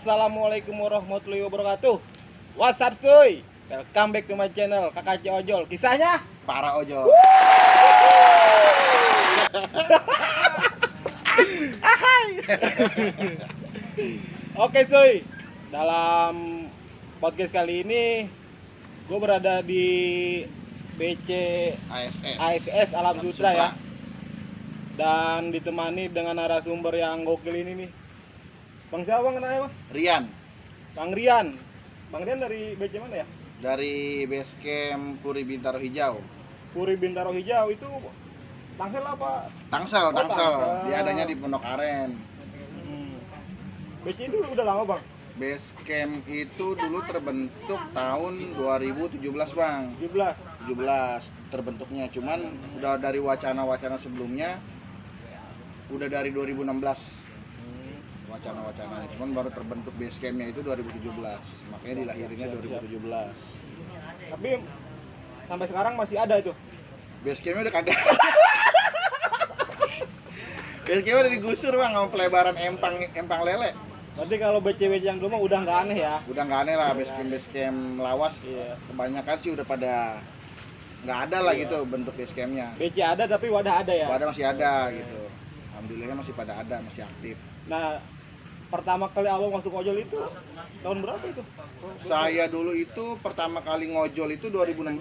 Assalamualaikum warahmatullahi wabarakatuh. What's up cuy? Welcome back to my channel KKC Ojol. Kisahnya para ojol. Oke cuy, dalam podcast kali ini gue berada di BC ASS Alam Sutra ya. Dan ditemani dengan narasumber yang gokil ini nih. Bang siapa bang namanya bang? Rian. Bang Rian. Bang Rian dari BC mana ya? Dari base camp Puri Bintaro Hijau. Puri Bintaro Hijau itu Tangsel apa? Tangsel. Tangsel. Dia adanya di Pondok Aren. BC itu udah lama bang? Base camp itu dulu terbentuk tahun 2017 bang. 17 terbentuknya, cuman udah dari wacana-wacana sebelumnya, udah dari 2016 wacana-wacananya, cuman baru terbentuk base campnya itu 2017, makanya dilahirinnya 2017. Tapi sampai sekarang masih ada itu? Base campnya udah kagak. Base campnya udah digusur bang, sama pelebaran empang lele. Berarti kalau BC yang dulu mah udah nggak aneh ya? Udah nggak aneh lah, base camp lawas. Iya. Kebanyakan sih udah pada nggak ada lah gitu bentuk base campnya. BC ada tapi wadah ada ya? Wadah masih ada gitu. Alhamdulillah masih pada ada, masih aktif. Nah, pertama kali awal masuk ojol itu tahun berapa itu? Saya dulu itu pertama kali ngojol itu 2016.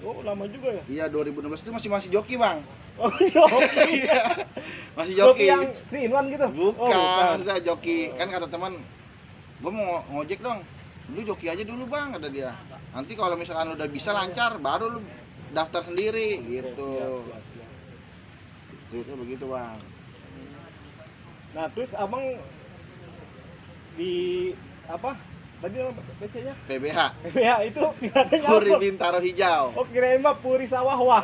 Oh, lama juga ya? Iya, 2016 itu masih joki, Bang. Oh, joki. Iya. Masih joki. Joki yang 3-in-1 gitu? Bukan, maksudnya joki. Kan kata teman, "Gua mau ngojek dong." "Lu joki aja dulu, Bang," kata dia. "Nanti kalau misalkan udah bisa lancar, baru lu daftar sendiri." Gitu. Itu begitu, Bang. Nah, terus abang di apa? Tadi nama BC-nya? PBH. PBH itu singkatannya Puri apa? Bintaro Hijau. Oh, kirain mah Puri Sawah Wah.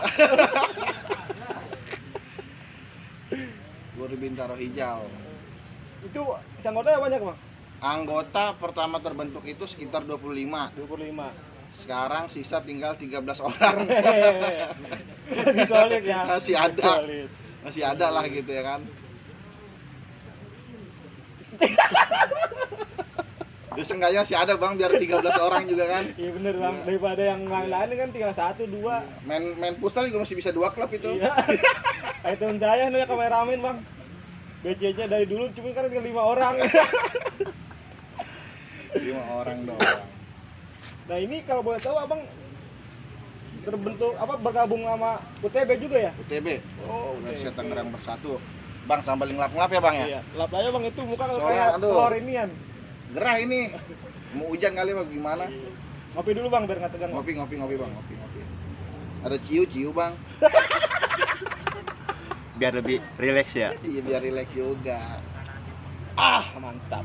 Puri Bintaro Hijau. Itu anggotanya banyak, Bang? Anggota pertama terbentuk itu sekitar 25. 25. Sekarang sisa tinggal 13 orang. Masih solid ya. Masih ada. Solid. Masih ada lah gitu ya kan. Ya seenggaknya masih ada bang, biar 13 orang juga kan. Iya bener bang, daripada yang lain kan tinggal 1, 2. Main futsal juga masih bisa 2 klub itu. Iya. Kayak temen saya nih kameramen bang. BC-nya dari dulu cuma kan tinggal 5 orang. 5 orang doang. Nah ini kalau boleh tahu abang terbentuk apa bergabung sama UTB juga ya? UTB. Oh, Universitas Tangerang Bersatu. Bang sambil ngelap-ngelap ya bang ya? Iya, lap aja bang itu muka Soalnya, kayak aduh. telur inian. Gerah ini. Mau hujan kali bang, gimana? Ngopi dulu bang biar nggak tegang. Ngopi bang, ngopi. Ada ciu bang. Biar lebih rileks ya. Iya biar rileks juga. Ah mantap.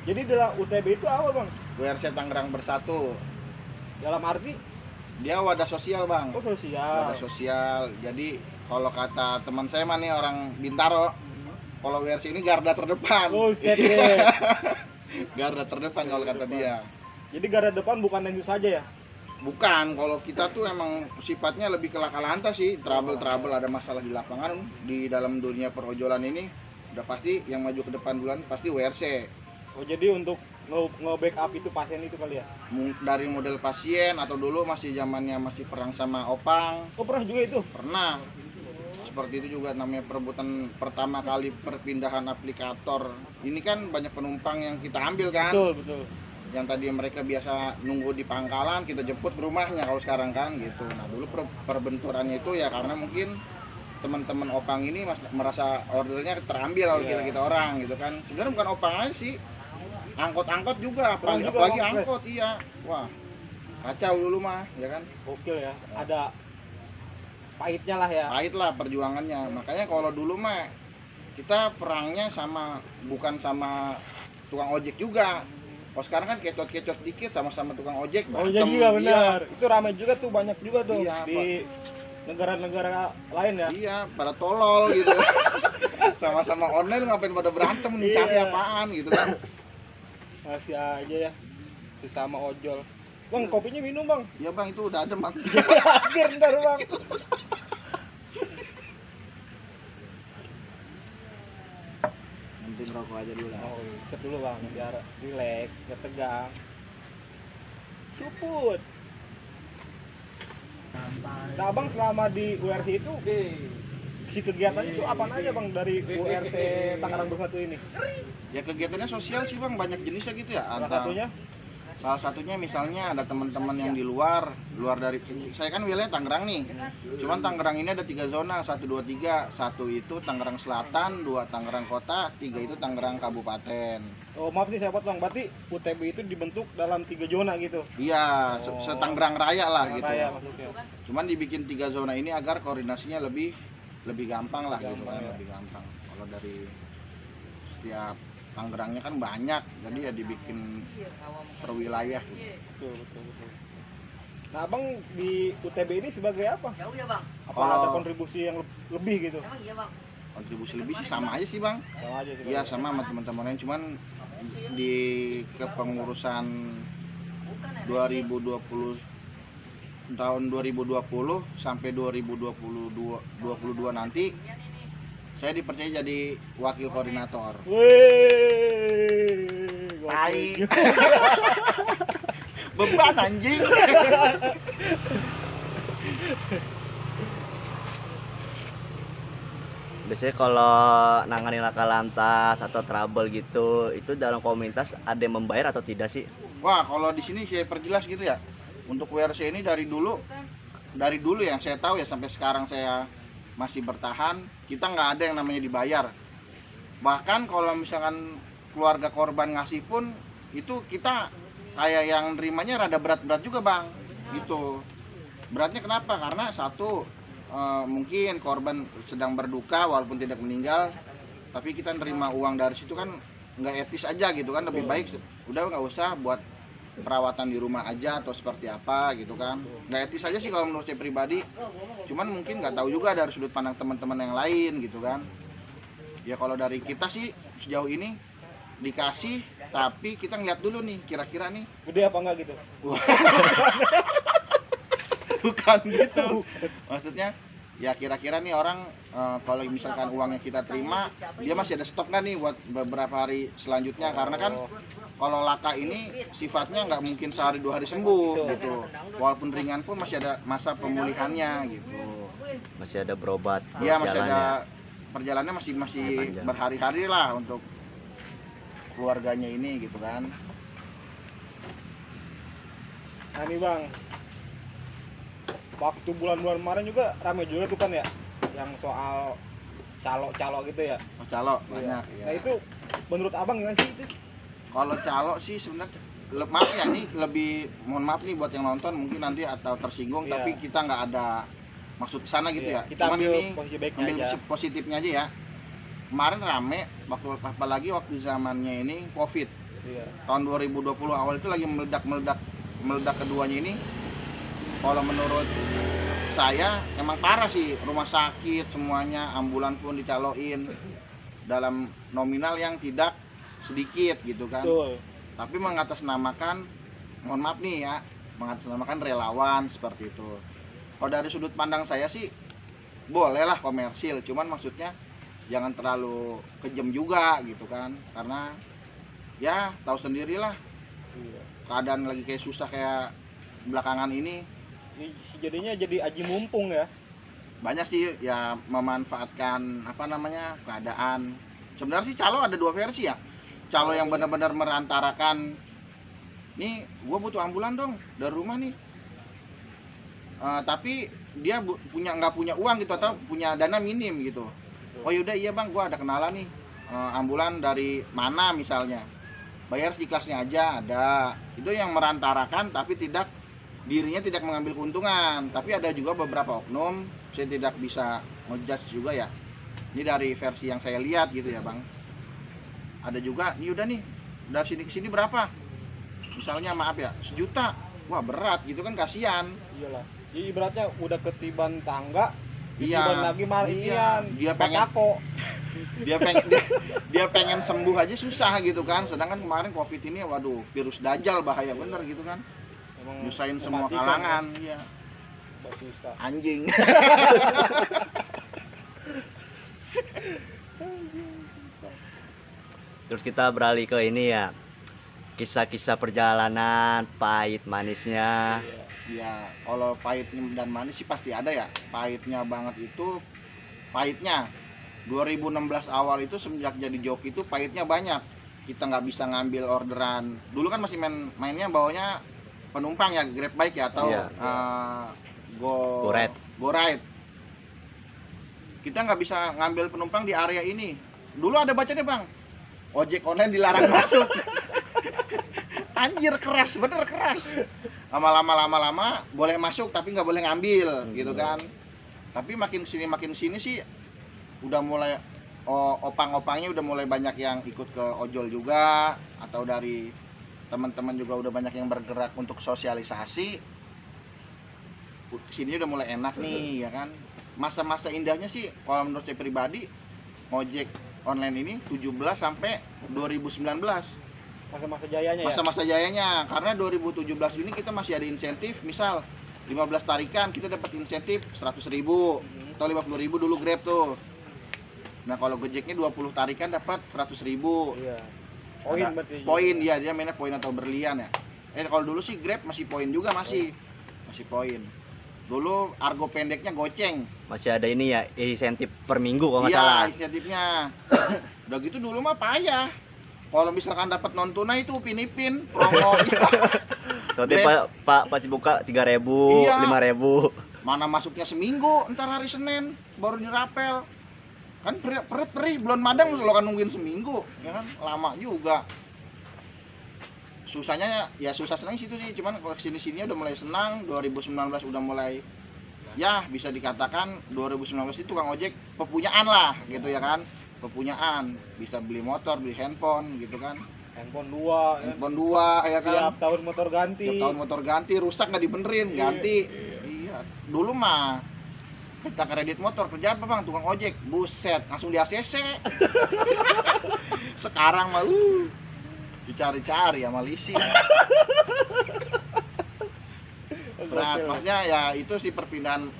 Jadi dalam UTB itu apa bang? URC Tangerang Bersatu. Dalam arti? Dia wadah sosial bang. Oh sosial. Wadah sosial. Jadi kalau kata teman saya mah nih orang Bintaro, kalau WRC ini garda terdepan. Oh set deh. Garda terdepan kalau kata dia. Jadi garda depan bukan itu saja ya? Bukan, kalau kita tuh emang sifatnya lebih ke laka lantas sih. Trouble ada masalah di lapangan, di dalam dunia perojolan ini udah pasti yang maju ke depan duluan pasti WRC. Oh jadi untuk nge-backup itu pasien itu kali ya? Dari model pasien atau dulu masih zamannya masih perang sama Opang. Oh pernah juga itu? Pernah. Seperti itu juga namanya perebutan pertama kali perpindahan aplikator. Ini kan banyak penumpang yang kita ambil kan? Betul. Yang tadi mereka biasa nunggu di pangkalan, kita jemput ke rumahnya kalau sekarang kan gitu. Nah dulu perbenturannya itu ya karena mungkin teman-teman Opang ini merasa ordernya terambil oleh kita orang gitu kan. Sebenarnya bukan Opang aja sih, angkot juga, apalagi angkot iya. Wah kacau dulu mah ya kan. Oke ya, ada pahitnya lah ya. Pahit lah perjuangannya. Makanya kalau dulu mah kita perangnya bukan sama tukang ojek juga. Kalau sekarang kan kecot dikit sama tukang ojek. Ojek juga benar. Iya. Itu ramai juga tuh, banyak juga tuh iya, di negara-negara lain ya. Iya, pada tolol gitu. Sama-sama online ngapain pada berantem mencari apaan gitu kan. Masih aja ya. Sesama ojol. Bang, kopinya minum, Bang. Iya, Bang, itu udah adem, Bang. Akhir ntar, Bang. ngerokok aja dulu lah. Oh, set dulu bang, biar relax, biar tegang. Suput. Nah abang selama di URC itu, si kegiatan itu apa aja bang dari URC Tangerang 21 ini? Ya kegiatannya sosial sih bang, banyak jenisnya gitu ya. Salah satunya? Salah satunya misalnya ada teman-teman yang di luar dari, saya kan wilayah Tangerang nih. Cuman Tangerang ini ada 3 zona, 1, 2, 3. 1 itu Tangerang Selatan, 2 Tangerang Kota, 3 itu Tangerang Kabupaten. Oh maaf nih saya potong, berarti UTB itu dibentuk dalam 3 zona gitu? Iya, se-Tangerang Raya lah gitu. Raya maksudnya. Cuman dibikin 3 zona ini agar koordinasinya lebih gampang lah gitu kan, ya. lebih gampang. Kalau dari setiap Tangerangnya kan banyak, jadi ya dibikin per wilayah gitu. Betul. Nah abang di UTB ini sebagai apa? Jauh ya bang. Apa Kalau- ada kontribusi yang lebih gitu? Emang iya bang. Kontribusi lebih sih sama aja sih bang. Sama aja sih. Iya Bang. sama teman-teman lain, cuman di kepengurusan 2020 tahun 2020 sampai 2022 nanti saya dipercaya jadi wakil koordinator. Wih, Tai. Beban anjing. Biasanya kalau nanganin laka lantas atau trouble gitu, itu dalam komunitas ada yang membayar atau tidak sih? Wah, kalau di sini saya perjelas gitu ya. Untuk WRC ini dari dulu yang saya tahu ya sampai sekarang saya masih bertahan, kita nggak ada yang namanya dibayar. Bahkan kalau misalkan keluarga korban ngasih pun itu kita kayak yang nerimanya rada berat-berat juga bang, gitu. Beratnya kenapa? Karena satu mungkin korban sedang berduka walaupun tidak meninggal, tapi kita nerima uang dari situ kan nggak etis aja gitu kan, lebih baik udah nggak usah buat perawatan di rumah aja atau seperti apa gitu kan, nggak etis aja sih kalau menurut saya pribadi. Cuman mungkin nggak tahu juga dari sudut pandang teman-teman yang lain gitu kan. Ya kalau dari kita sih sejauh ini dikasih, tapi kita ngeliat dulu nih kira-kira nih Gede apa enggak gitu? bukan gitu maksudnya. Ya kira-kira nih orang kalau misalkan uangnya kita terima, dia masih ada stok nggak nih buat beberapa hari selanjutnya, karena kan kalau laka ini sifatnya nggak mungkin sehari 2 hari sembuh gitu, walaupun ringan pun masih ada masa pemulihannya gitu. Masih ada berobat Iya masih jalannya. ada perjalanannya, masih Panjang. berhari-hari lah untuk keluarganya ini gitu kan. Nah nih bang, waktu bulan-bulan kemarin juga ramai juga tuh kan ya, yang soal calo-calo gitu ya. Oh, calo Iya. banyak ya. Nah itu menurut abang gimana sih itu? Kalau calo sih sebenarnya maaf ya nih, lebih mohon maaf nih buat yang nonton mungkin nanti atau tersinggung, Iya. tapi kita nggak ada maksud kesana gitu Iya, ya. kita Cuman ambil ini posisi baiknya ambil aja. positifnya aja ya. Kemarin rame apalagi waktu zamannya ini Covid. Iya. Tahun 2020 awal itu lagi meledak keduanya ini. Kalau menurut saya emang parah sih, rumah sakit semuanya, ambulan pun dicaloin dalam nominal yang tidak sedikit gitu kan. Betul. Tapi mengatasnamakan, mohon maaf nih ya, mengatasnamakan relawan seperti itu. Kalau dari sudut pandang saya sih bolehlah komersil, cuman maksudnya jangan terlalu kejam juga gitu kan, karena ya tahu sendirilah Iya. keadaan lagi kayak susah kayak belakangan ini. Ini jadinya jadi aji mumpung ya. Banyak sih ya memanfaatkan apa namanya keadaan. Sebenarnya sih calo ada 2 versi ya. Calo yang benar-benar merantarakan, nih gue butuh ambulan dong dari rumah nih, tapi dia nggak punya uang gitu atau punya dana minim gitu. Oh yaudah iya bang, gue ada kenalan nih ambulan dari mana misalnya, bayar seikhlasnya aja ada. Itu yang merantarakan tapi dirinya tidak mengambil keuntungan. Tapi ada juga beberapa oknum, saya tidak bisa ngejudge juga ya, ini dari versi yang saya lihat gitu ya bang. Ada juga nih udah nih dari sini ke sini berapa, misalnya maaf ya 1 juta, wah berat gitu kan, kasihan. Iyalah. Jadi ibaratnya udah ketiban tangga, Iya, ketiban lagi iya. Dia pengen- Patako. dia pengen sembuh aja susah gitu kan, sedangkan kemarin Covid ini waduh virus dajjal bahaya bener gitu kan, Emang nyusahin semua mematikan, kalangan. Iya, ya. Susah. anjing. Terus kita beralih ke ini ya, kisah-kisah perjalanan, pahit manisnya. Ya kalau pahit dan manis sih pasti ada ya. Pahitnya banget itu, pahitnya 2016 awal itu semenjak jadi joki itu pahitnya banyak. Kita nggak bisa ngambil orderan. Dulu kan masih mainnya bawanya penumpang ya, Grab bike ya atau Iya. Go Ride. Kita nggak bisa ngambil penumpang di area ini. Dulu ada bacanya bang, ojek online dilarang masuk. Anjir keras, bener keras. Lama-lama boleh masuk tapi nggak boleh ngambil gitu kan. Tapi makin sini sih udah mulai opang-opangnya udah mulai banyak yang ikut ke ojol juga, atau dari teman-teman juga udah banyak yang bergerak untuk sosialisasi. Sini udah mulai enak nih ya kan. Masa-masa indahnya sih kalau menurut saya pribadi ojek online ini 17 sampai 2019. Masa-masa jayanya ya. Masa-masa jayanya, karena 2017 ini kita masih ada insentif, misal 15 tarikan kita dapat insentif 100.000 atau 50.000 dulu Grab tuh. Nah kalau Gojeknya 20 tarikan dapat 100.000. Iya. Poin Ada berarti. poin ya, dia mainnya poin atau berlian ya. Kalau dulu sih Grab masih poin juga, masih poin. Dulu argo pendeknya goceng. Masih ada ini ya, insentif per minggu kalau nggak Iya, salah. insentifnya. Udah gitu dulu mah payah. Kalau misalkan dapat non tunai itu upin-ipin promo. Nanti Pak pasti buka 3.000, Iya. 5.000. Mana masuknya seminggu, ntar hari Senin baru dirapel. Kan perih belum madang lo kan nungguin seminggu, ya kan lama juga. Susahnya ya susah senang situ sih, cuman kalau sini udah mulai senang. 2019 udah mulai ya bisa dikatakan 2019 itu tukang ojek pepunyaan lah gitu ya kan. Pepunyaan, bisa beli motor, beli handphone gitu kan. Handphone 2 kan. Handphone 2 ya kan. Tiap tahun motor ganti. Tiap tahun motor ganti, rusak nggak dibenerin, ganti. Iya. Dulu mah kita kredit motor kerja apa bang? Tukang ojek, buset, langsung di ACC. Sekarang mah dicari-cari sama leasing. Berat, maksudnya ya itu sih perpindahan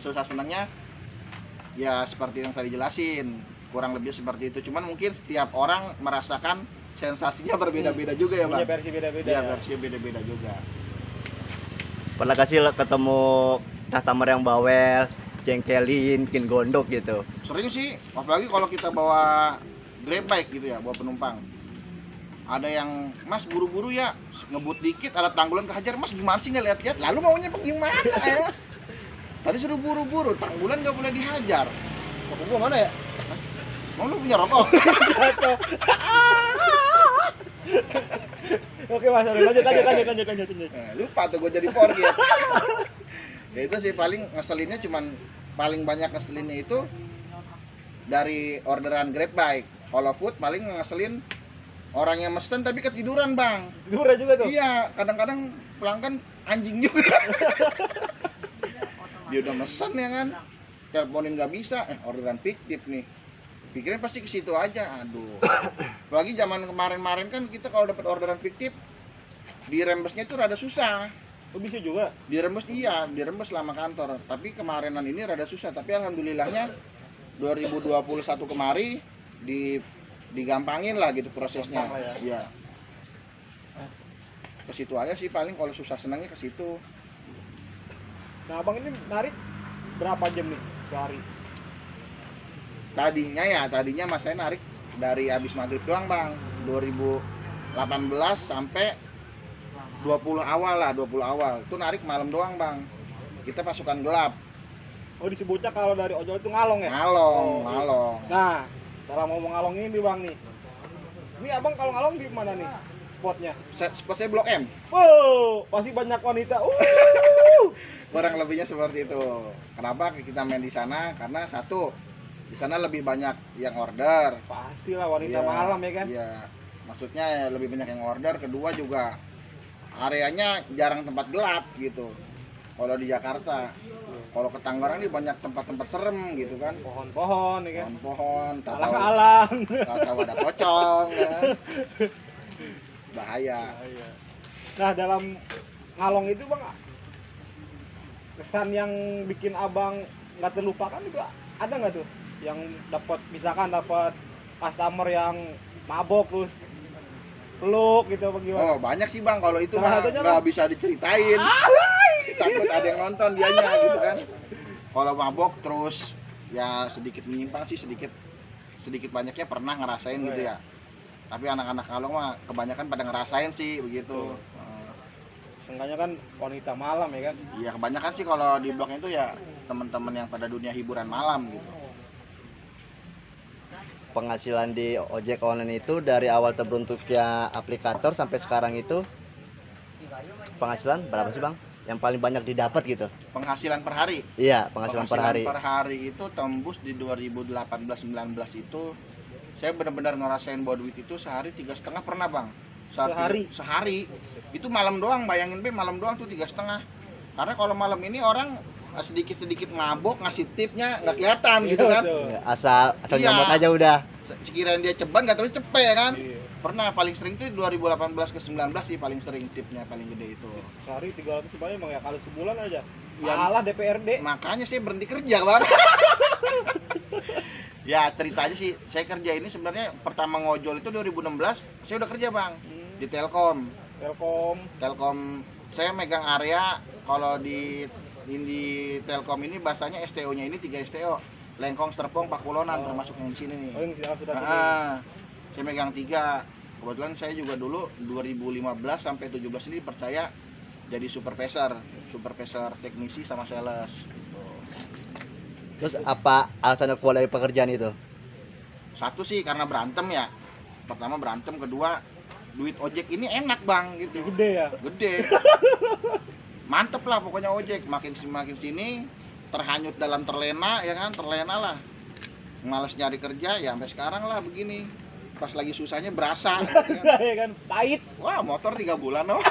susah senangnya. Ya seperti yang tadi jelasin, kurang lebih seperti itu. Cuman mungkin setiap orang merasakan sensasinya berbeda-beda juga ya bang. Punya versi beda-beda. Iya, versinya beda-beda juga. Pernah kasih ketemu customer yang bawel, jengkelin, bikin gondok gitu. Sering sih, apalagi kalau kita bawa Grab bike gitu ya, bawa penumpang. Ada yang, mas buru-buru ya, ngebut dikit, ada tanggulan kehajar, mas gimana sih nggak lihat-lihat? Lalu maunya gimana ya? Tadi suruh buru-buru, tanggulan nggak boleh dihajar. Rokok gua mana ya? Mau lu punya rokok? Oke mas, lanjut. Lupa tuh gue jadi forget. Ya itu sih paling ngeselinnya, cuman paling banyak ngeselinnya itu dari orderan Grab bike. Kalau food paling ngeselin orang yang mesen tapi ketiduran bang. Dura juga tuh. Iya, kadang-kadang pelanggan anjing juga. Dia udah mesen ya kan, teleponin nggak bisa, orderan fiktif nih. Pikirin pasti ke situ aja, aduh. Apalagi zaman kemarin-kemarin kan kita kalau dapat orderan fiktif, dirembesnya itu rada susah. Oh, bisa juga. Dirembes iya, dirembes selama kantor. Tapi kemarinan ini rada susah. Tapi alhamdulillahnya 2021 kemari digampangin lah gitu prosesnya. Gampang lah ya. Iya. Ke situ aja sih paling kalau susah senangnya ke situ. Nah, abang ini narik berapa jam nih sehari? Tadinya mas saya narik dari habis maghrib doang bang, 2018 sampai 20 awal itu narik malam doang bang. Kita pasukan gelap. Oh, disebutnya kalau dari ojol itu ngalong ya? Ngalong. Nah, dalam ngomong ngalong ini bang nih, ini abang kalau ngalong di mana nih spotnya? Spot saya Blok M. Wow, pasti banyak wanita. Kurang lebihnya seperti itu. Kenapa kita main di sana? Karena satu, di sana lebih banyak yang order. Pastilah wanita Iya, malam ya kan? Iya. Maksudnya ya lebih banyak yang order. Kedua juga areanya jarang tempat gelap gitu. Kalau di Jakarta, kalau ke Tangerang ini banyak tempat-tempat serem gitu kan. Pohon-pohon ya kan? Pohon-pohon, Alang-alang. tahu ada pocong ya kan? Bahaya. Nah, dalam ngalong itu bang, kesan yang bikin abang nggak terlupakan juga ada nggak tuh? Yang dapat, misalkan dapat customer yang mabok terus peluk gitu apa gimana? Oh banyak sih bang, kalau itu Salah mah satunya, nggak Bang. bisa diceritain. Takut ada yang nonton dianya gitu kan. Kalau mabok terus ya sedikit menyimpang sih, sedikit banyaknya pernah ngerasain Oh, gitu ya. ya. Tapi anak-anak Kalong mah kebanyakan pada ngerasain sih begitu. Seenggaknya kan wanita malam ya kan. Iya kebanyakan sih kalau di blog itu ya teman-teman yang pada dunia hiburan malam gitu. Penghasilan di ojek online itu dari awal terbentuknya aplikator sampai sekarang itu penghasilan berapa sih bang? Yang paling banyak didapat gitu? Penghasilan per hari. Iya, penghasilan per hari. Per hari itu tembus di 2018-19 itu saya benar-benar ngerasain bahwa duit itu sehari 3,5 pernah bang. Sehari. Itu malam doang, bayangin be malam doang tuh 3,5. Karena kalau malam ini orang sedikit-sedikit mabok ngasih tipnya nggak kelihatan gitu kan. Ya, asal Iya. nyamot aja udah. Sekiranya dia ceban nggak tahu cepe ya kan. Iya. Pernah paling sering tuh 2018 ke 19 sih paling sering tipnya paling gede itu. Sehari 300 banyak emang ya, kali sebulan aja. Ya, Malah DPRD. makanya saya berhenti kerja bang. Ya ceritanya sih saya kerja ini sebenarnya pertama ngojol itu 2016 saya udah kerja bang di Telkom. Telkom. Saya megang area kalau di Telkom ini bahasanya STO-nya ini 3 STO. Lengkong, Serpong, Pakulonan termasuk yang di sini nih. Oh, yang sudah Saya megang 3. Kebetulan saya juga dulu 2015 sampai 17 ini percaya jadi supervisor teknisi sama sales. Terus apa alasan keluar dari pekerjaan itu? Satu sih karena berantem ya. Pertama berantem, kedua duit ojek ini enak bang gitu. Gede ya. Gede. Mantep lah pokoknya ojek. Makin sini terhanyut dalam terlena ya kan, terlena lah. Males nyari kerja ya sampai sekarang lah begini. Pas lagi susahnya berasa. Ya kan, pahit. Wah motor 3 bulan loh.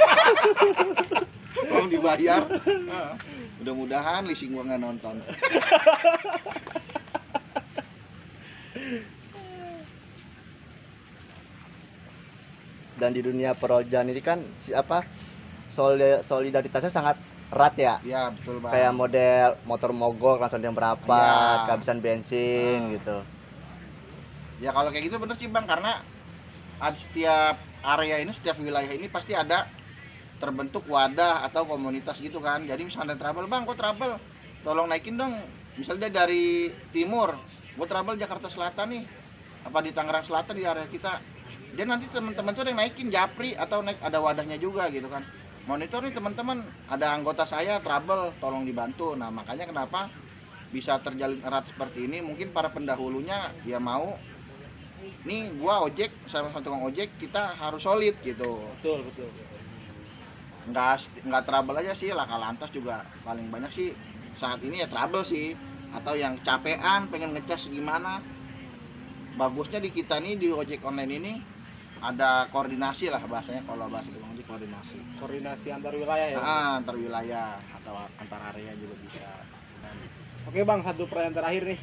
Belum dibayar. Nah, mudah-mudahan leasing gua nggak nonton. Dan di dunia perojan ini kan solidaritasnya sangat erat ya. Ya betul bang. Kayak model motor mogok langsung yang berapa, Ya. kehabisan bensin gitu. Ya kalau kayak gitu bener sih bang, karena setiap area ini, setiap wilayah ini pasti ada terbentuk wadah atau komunitas gitu kan. Jadi misalnya travel, bang kok travel, tolong naikin dong. Misalnya dari timur, gue travel Jakarta Selatan nih, apa di Tangerang Selatan di area kita. Dia nanti teman-teman tuh yang naikin japri atau naik ada wadahnya juga gitu kan. Monitor nih teman-teman, ada anggota saya travel, tolong dibantu. Nah makanya kenapa bisa terjalin erat seperti ini, mungkin para pendahulunya ya mau nih gua ojek sama satu tukang ojek kita harus solid gitu. Betul. Nggak trouble aja sih, laka lantas juga paling banyak sih saat ini ya trouble sih, atau yang capean pengen ngecas gimana. Bagusnya di kita nih di ojek online ini ada koordinasi lah bahasanya, kalau bahasa tukang ojek Koordinasi antar wilayah ya. antar wilayah atau antar area juga bisa. Oke bang, satu pertanyaan terakhir nih.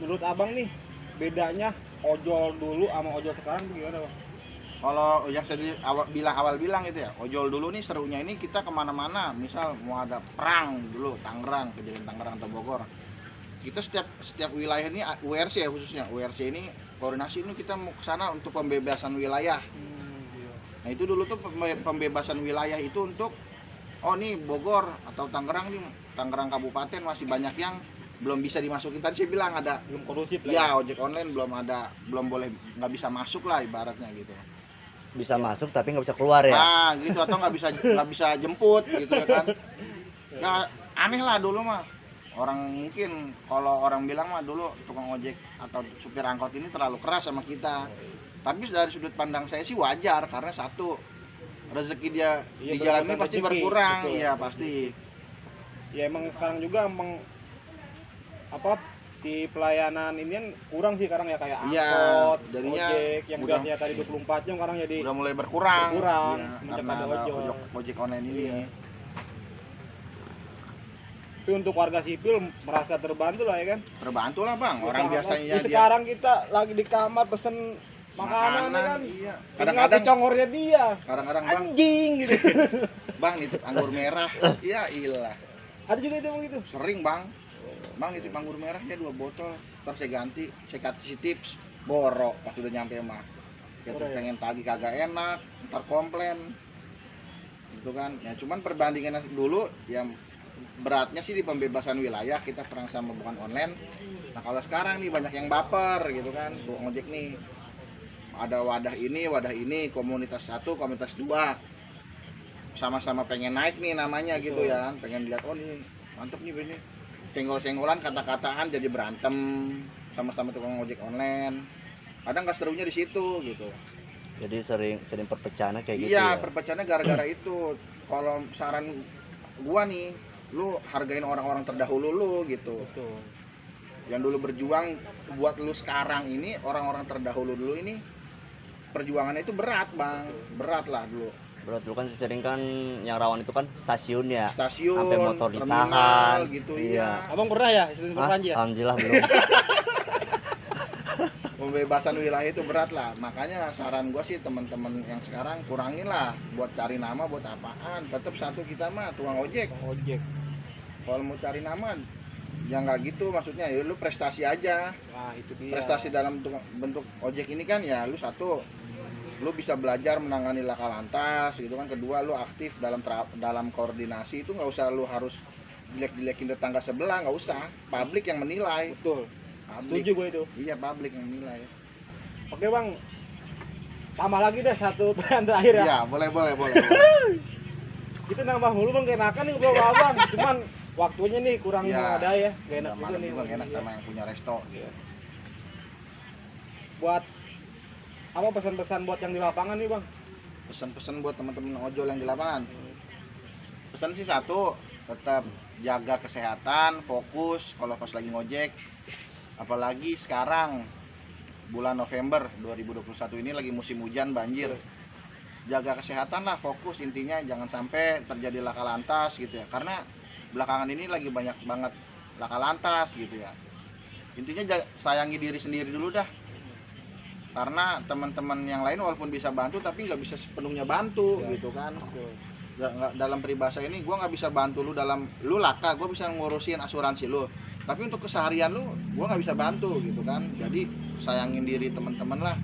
Menurut abang nih, bedanya ojol dulu sama ojol sekarang tuh gimana bang? Kalau yang saya awal bilang itu ya, ojol dulu nih serunya ini kita kemana-mana, misal mau ada perang dulu, Tangerang, kejadian Tangerang atau Bogor, kita setiap wilayah ini URC ya, khususnya URC ini koordinasi ini kita mau ke sana untuk pembebasan wilayah. Nah itu dulu tuh pembebasan wilayah itu untuk nih Bogor atau Tangerang nih, Tangerang Kabupaten masih banyak yang belum bisa dimasukin. Tadi saya bilang ada Belum kondusif lah. ya ojek online belum boleh, nggak bisa masuk lah ibaratnya gitu. Bisa masuk tapi nggak bisa keluar ya. Nah gitu, atau nggak bisa jemput gitu ya kan. Ya aneh lah dulu mah. Orang mungkin kalau orang bilang mah dulu tukang ojek atau supir angkot ini terlalu keras sama kita. Tapi dari sudut pandang saya sih wajar, karena satu rezeki dia Iya, di jalan ini berkaitan pasti rezeki, berkurang. betul. Iya pasti. Ya emang sekarang juga si pelayanan ini kan kurang sih sekarang ya, kayak Iya, angkot, jadinya ojek yang udah- biasanya tadi 24 jam sekarang jadi Udah mulai berkurang. Berkurang, Iya, semenjak karena ada ada ojol. ojek online ini. Iya. Tapi untuk warga sipil merasa terbantu lah ya kan. Terbantu lah bang. Orang Sama- biasanya ya, sekarang kita lagi di kamar pesen makanan ya kan. Iya. Tinggal Kadang-kadang congornya dia. bang, Anjing gitu. bang nitip anggur merah. Iya ilah. Ada juga itu begitu. Sering bang nitip anggur merahnya 2 botol, terus saya ganti, saya kasih tips borok pas udah nyampe mah. Kita Borok ya? pengen tagih kagak enak, ntar komplain. Gitu kan. Ya cuman perbandingannya dulu yang beratnya sih di pembebasan wilayah kita perang sama bukan online. Nah kalau sekarang nih banyak yang baper gitu kan, tukang ojek nih ada wadah ini, komunitas 1, komunitas 2, sama-sama pengen naik nih namanya gitu Betul. ya, pengen lihat oh nih mantep nih ini, senggol-senggolan kata-kataan jadi berantem sama-sama tukang ojek online. Kadang nggak serunya di situ gitu. Jadi sering sering perpecahan kayak gitu Iya, ya. perpecahannya gara-gara itu. Kalau saran gua nih, lu hargain orang-orang terdahulu lu gitu. Betul. Yang dulu berjuang buat lu sekarang ini, orang-orang terdahulu dulu ini perjuangannya itu berat, Bang. Berat lah dulu. Berat dulu kan sering kan yang rawan itu kan stasiun ya. Stasiun, Sampai motor terminal ditahan. gitu Iya. iya. Abang pernah ya itu Hah? Panji ya? Alhamdulillah belum. Pembebasan wilayah itu berat lah. Makanya saran gua sih teman-teman yang sekarang kurangin lah buat cari nama buat apaan. Tetap satu kita mah tukang ojek. Bang ojek. Kalau mau cari nama ya nggak gitu maksudnya ya lu prestasi aja. Nah, itu dia. Prestasi dalam bentuk ojek ini kan ya lu satu lu bisa belajar menangani laka lantas gitu kan, kedua lu aktif dalam koordinasi, itu nggak usah lu harus jelek-jelekin tetangga sebelah, nggak usah, publik yang menilai. Betul. Publik. Setuju gue itu. Iya, publik yang menilai. Oke, Bang. Tambah lagi deh satu pertanyaan terakhir ya. Iya, boleh. Itu nambah mulu Bang, kenakan nih gua sama Abang. Cuman waktunya nih kurang Iya. ada ya. Gak enak Udah juga malam nih. juga nggak enak sama yang punya resto. Iya. Buat apa pesan-pesan buat yang di lapangan nih, Bang? Pesan-pesan buat teman-teman ojol yang di lapangan. Pesan sih satu, tetap jaga kesehatan, fokus kalau pas lagi ngojek. Apalagi sekarang bulan November 2021 ini lagi musim hujan, banjir. Jaga kesehatan lah, fokus intinya, jangan sampai terjadi laka lantas gitu ya. Karena belakangan ini lagi banyak banget laka lantas gitu ya. Intinya sayangi diri sendiri dulu dah. Karena teman-teman yang lain walaupun bisa bantu tapi nggak bisa sepenuhnya bantu Ya. gitu kan. Betul. Dalam peribahasa ini gue nggak bisa bantu lu dalam lu laka, gue bisa ngurusin asuransi lu, tapi untuk keseharian lu gue nggak bisa bantu gitu kan. Jadi sayangin diri teman-teman lah,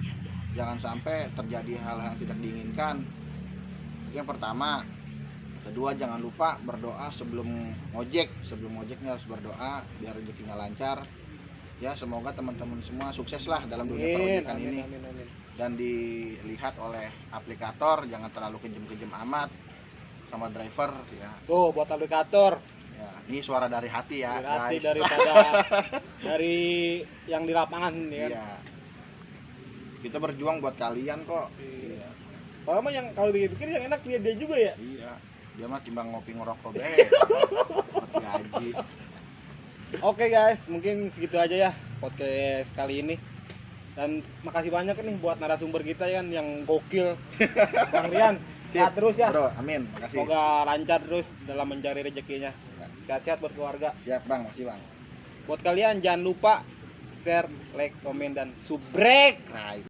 jangan sampai terjadi hal yang tidak diinginkan. Itu yang pertama. Kedua, jangan lupa berdoa sebelum ngojeknya harus berdoa biar rezekinya lancar ya. Semoga teman-teman semua sukses lah dalam dunia perojekan ini. Amin. Dan dilihat oleh aplikator, jangan terlalu kejam-kejam amat sama driver ya. Tuh buat aplikator. Ya, ini suara dari hati ya, Hati guys. daripada dari yang di lapangan ya kan. Iya. Kita berjuang buat kalian kok. Iya. Kalau mah yang kalau pikir-pikir yang enak dia juga ya. Iya. Dia mah timbang ngopi ngerokok be. Gaji. Oke guys, mungkin segitu aja ya podcast kali ini. Dan makasih banyak nih buat narasumber kita kan yang gokil. Bang Rian, sehat terus ya. Bro, amin. Makasih. Semoga lancar terus dalam mencari rezekinya. Sehat-sehat buat keluarga. Siap, Bang. Makasih, Bang. Buat kalian jangan lupa share, like, komen, dan subscribe. Right.